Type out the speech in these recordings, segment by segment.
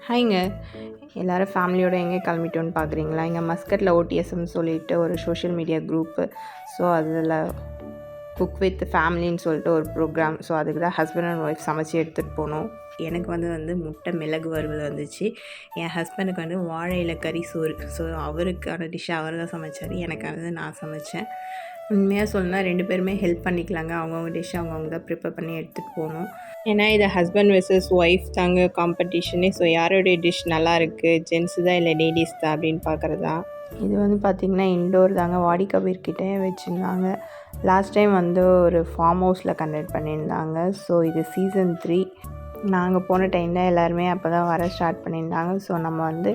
ஹாய்ங்க. எல்லாரும் ஃபேமிலியோட எங்கே கிளம்பிட்டோன்னு பார்க்குறீங்களா? இங்கே மஸ்கட்டில் ஓடிஎஸ்ன்னு சொல்லிட்டு ஒரு சோஷியல் மீடியா குரூப்பு. ஸோ அதில் குக் வித் ஃபேமிலின்னு சொல்லிட்டு ஒரு ப்ரோக்ராம். ஸோ அதுக்கு தான் ஹஸ்பண்ட் அண்ட் ஒய்ஃப் சமைச்சு எடுத்துகிட்டு போனோம். எனக்கு வந்து முட்டை மிளகு வறுவல் வந்துச்சு. என் ஹஸ்பண்டுக்கு வந்து வாழை இலை கறி சோறு. ஸோ அவருக்கான டிஷ்ஷை அவர் தான் சமைச்சார். எனக்கானது நான் சமைச்சேன். உண்மையாக சொல்லணும்னா 2 பேருமே ஹெல்ப் பண்ணிக்கலாங்க. அவங்கவுங்க டிஷ்ஷை அவங்கவுங்க தான் ப்ரிப்பேர் பண்ணி எடுத்துகிட்டு போகணும். ஏன்னா இது ஹஸ்பண்ட் வெர்சஸ் ஒய்ஃப் தாங்க காம்படிஷனே. ஸோ யாரோடைய டிஷ் நல்லாயிருக்கு, ஜென்ஸு தான் இல்லை லேடிஸ் தான் அப்படின்னு பார்க்குறதா. இது வந்து பார்த்திங்கன்னா இன்டோர் தாங்க. வாடி கபீர்கிட்டே வச்சுருந்தாங்க. லாஸ்ட் டைம் வந்து ஒரு ஃபார்ம் ஹவுஸில் கண்டக்ட் பண்ணியிருந்தாங்க. ஸோ இது சீசன் 3. நாங்கள் போன டைமில் எல்லாருமே அப்போ தான் வர ஸ்டார்ட் பண்ணியிருந்தாங்க. ஸோ நம்ம வந்து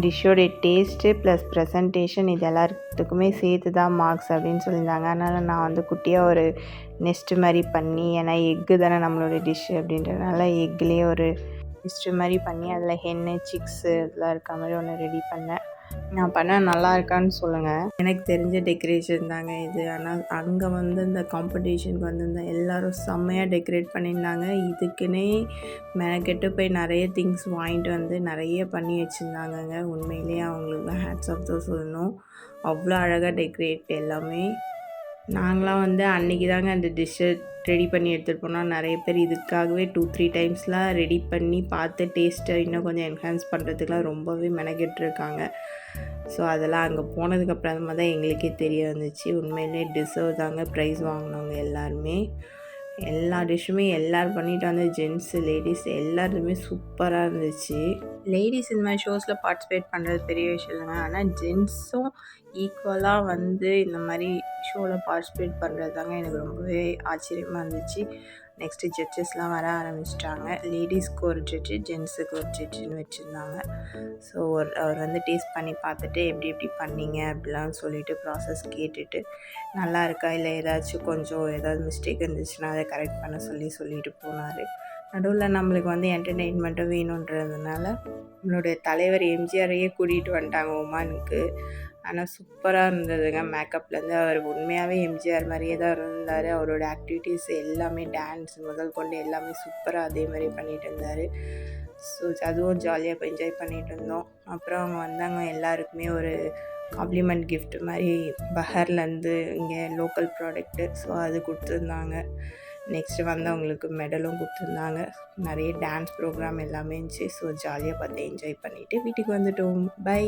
டிஷ்ஷோடைய டேஸ்ட்டு ப்ளஸ் ப்ரெசன்டேஷன் இது எல்லாத்துக்குமே சேர்த்து தான் மார்க்ஸ் அப்படின்னு சொல்லியிருந்தாங்க. அதனால் நான் வந்து குட்டியாக ஒரு நெஸ்ட்டு மாதிரி பண்ணி, ஏன்னா எக்கு தானே நம்மளோட டிஷ்ஷு அப்படின்றதுனால எக்குலேயே ஒரு நெஸ்ட்டு மாதிரி பண்ணி அதில் ஹென்னு சிக்ஸு இதெல்லாம் இருக்க மாதிரி ஒன்று ரெடி பண்ணேன். நான் பண்ண நல்லா இருக்கான்னு சொல்லுங்கள். எனக்கு தெரிஞ்ச டெக்கரேஷன் தாங்க இது. ஆனால் அங்கே வந்து இந்த காம்படிஷனுக்கு வந்து எல்லோரும் செம்மையாக டெக்கரேட் பண்ணியிருந்தாங்க. இதுக்குன்னே மெனக்கெட்டு போய் நிறைய திங்ஸ் வாங்கிட்டு வந்து நிறைய பண்ணி வச்சுருந்தாங்கங்க. உண்மையிலேயே அவங்களுக்கு தான் ஹேட்ஸ் ஆஃப் தான் சொல்லணும். அவ்வளோ அழகாக டெக்கரேட் எல்லாமே. நாங்களாம் வந்து அன்றைக்கி தாங்க அந்த டிஷ்ஷை ரெடி பண்ணி எடுத்துகிட்டு போனோம். நிறைய பேர் இதுக்காகவே 2-3 டைம்ஸ்லாம் ரெடி பண்ணி பார்த்து டேஸ்ட்டை இன்னும் கொஞ்சம் என்ஹான்ஸ் பண்ணுறதுக்குலாம் ரொம்பவே மெனக்கெட்டுருக்காங்க. ஸோ அதெல்லாம் அங்கே போனதுக்கப்புறமா தான் எங்களுக்கே தெரிய வந்துச்சு. உண்மையிலே டிசர்வ் தாங்க ப்ரைஸ் வாங்கினவங்க எல்லாருமே. எல்லா டிஷ்ஷுமே எல்லோரும் பண்ணிட்டு வந்து ஜென்ஸு லேடிஸ் எல்லாருமே சூப்பராக இருந்துச்சு. லேடிஸ் இந்த மாதிரி ஷோஸில் பார்ட்டிசிபேட் பண்ணுறது பெரிய விஷயம் இல்லைங்க. ஆனால் ஜென்ஸும் ஈக்குவலாக வந்து இந்த மாதிரி ஷோவில் பார்ட்டிசிபேட் பண்ணுறது தாங்க எனக்கு ரொம்பவே ஆச்சரியமாக இருந்துச்சு. நெக்ஸ்ட்டு ஜட்ஜஸ்லாம் வர ஆரம்பிச்சிட்டாங்க. லேடிஸ்க்கு ஒரு ஜட்ஜு, ஜென்ஸுக்கு ஒரு ஜட்ஜுன்னு வச்சுருந்தாங்க. ஸோ அவர் வந்து டேஸ்ட் பண்ணி பார்த்துட்டு எப்படி பண்ணீங்க அப்படிலாம் சொல்லிவிட்டு ப்ராசஸ் கேட்டுட்டு நல்லா இருக்கா இல்லை ஏதாவது மிஸ்டேக் இருந்துச்சுன்னா அதை கரெக்ட் பண்ண சொல்லிட்டு போனார். நடுவில் நம்மளுக்கு வந்து என்டர்டெயின்மெண்ட்டும் வேணுன்றதுனால நம்மளுடைய தலைவர் எம்ஜிஆரையே கூட்டிகிட்டு வந்துட்டாங்க ஒமானுக்கு. ஆனால் சூப்பராக இருந்ததுங்க. மேக்கப்லேருந்து அவர் உண்மையாகவே எம்ஜிஆர் மாதிரியே தான் இருந்தார். அவரோட ஆக்டிவிட்டீஸ் எல்லாமே டான்ஸ் முதல் கொண்டு எல்லாமே சூப்பராக அதே மாதிரி பண்ணிகிட்டு இருந்தார். ஸோ அதுவும் ஜாலியாக என்ஜாய் பண்ணிகிட்டு இருந்தோம். அப்புறம் அவங்க வந்தாங்க, எல்லாருக்குமே ஒரு காம்ப்ளிமெண்ட் கிஃப்ட் மாதிரி பஹர்லேருந்து இங்கே லோக்கல் ப்ராடக்ட்டு. ஸோ அது கொடுத்துருந்தாங்க. நெக்ஸ்ட்டு வந்து அவங்களுக்கு மெடலும் கொடுத்துருந்தாங்க. நிறைய டான்ஸ் ப்ரோக்ராம் எல்லாமே இருந்துச்சு. ஸோ ஜாலியாக பார்த்து என்ஜாய் பண்ணிவிட்டு வீட்டுக்கு வந்துட்டோம். பை.